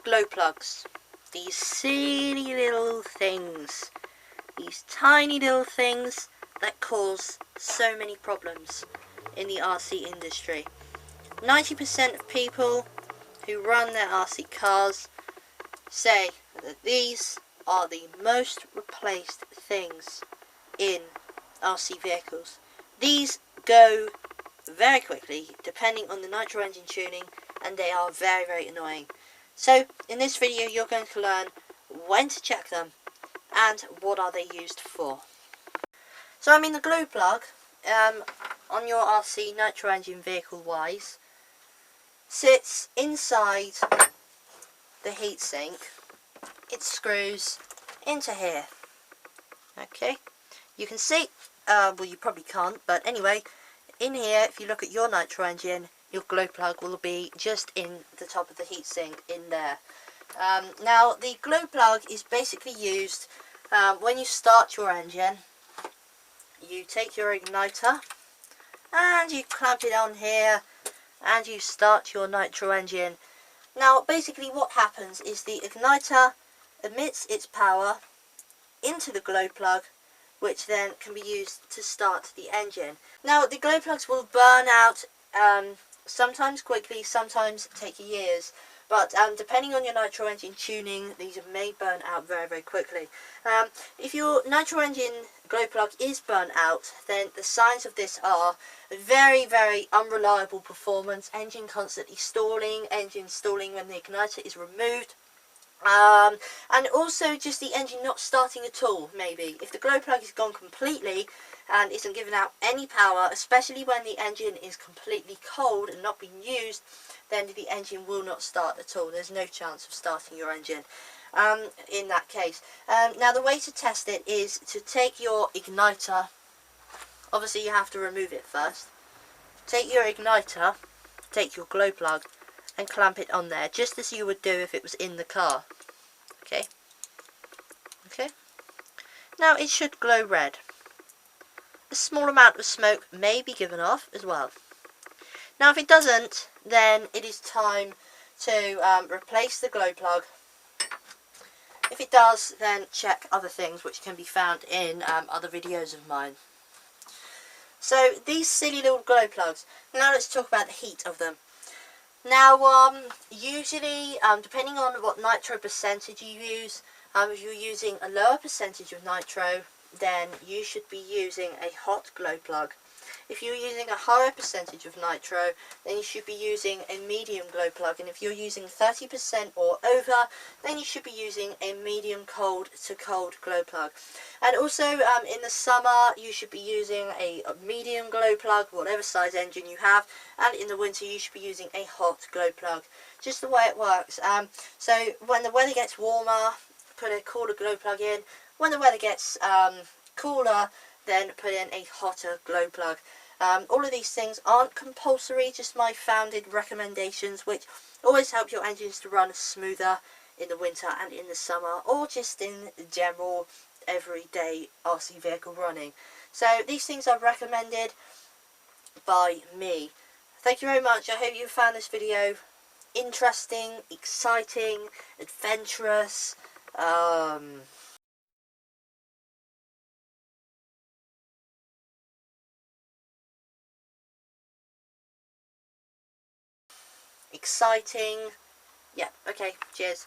glow plugs. These silly little things. These tiny little things that cause so many problems in the RC industry. 90% of people who run their RC cars say that these are the most replaced things in RC vehicles. These go very quickly depending on the nitro engine tuning, and they are very, very annoying. So in this video you're going to learn when to check them and what are they used for. So the glow plug on your RC nitro engine vehicle wise sits inside the heatsink. It screws into here. Okay, you can see, well, you probably can't, but anyway, in here, if you look at your nitro engine, your glow plug will be just in the top of the heatsink in there. Now, the glow plug is basically used when you start your engine. You take your igniter and you clamp it on here and you start your nitro engine. Now, basically what happens is the igniter emits its power into the glow plug, which then can be used to start the engine. Now, the glow plugs will burn out sometimes quickly, sometimes take years, but depending on your nitro engine tuning, these may burn out very, very quickly. If your nitro engine glow plug is burnt out, then the signs of this are very, very unreliable performance, engine constantly stalling, engine stalling when the igniter is removed, and also just the engine not starting at all. Maybe if the glow plug is gone completely and isn't giving out any power, especially when the engine is completely cold and not being used, then the engine will not start at all. There's no chance of starting your engine in that case. Now, the way to test it is to take your igniter. Obviously you have to remove it first. Take your igniter, take your glow plug and clamp it on there, just as you would do if it was in the car. Okay. Now it should glow red. A small amount of smoke may be given off as well. Now if it doesn't, then it is time to replace the glow plug. If it does, then check other things which can be found in other videos of mine. So these silly little glow plugs. Now let's talk about the heat of them. Now usually, depending on what nitro percentage you use, if you're using a lower percentage of nitro, then you should be using a hot glow plug. If you're using a higher percentage of nitro, then you should be using a medium glow plug. And if you're using 30% or over, then you should be using a medium cold to cold glow plug. And also in the summer, you should be using a medium glow plug, whatever size engine you have. And in the winter, you should be using a hot glow plug. Just the way it works. So when the weather gets warmer, put a cooler glow plug in. When the weather gets cooler, then put in a hotter glow plug. All of these things aren't compulsory, just my founded recommendations, which always help your engines to run smoother in the winter and in the summer, or just in general everyday RC vehicle running. So these things are recommended by me. Thank you very much. I hope you found this video interesting, exciting, adventurous. Exciting. Yeah, okay, cheers.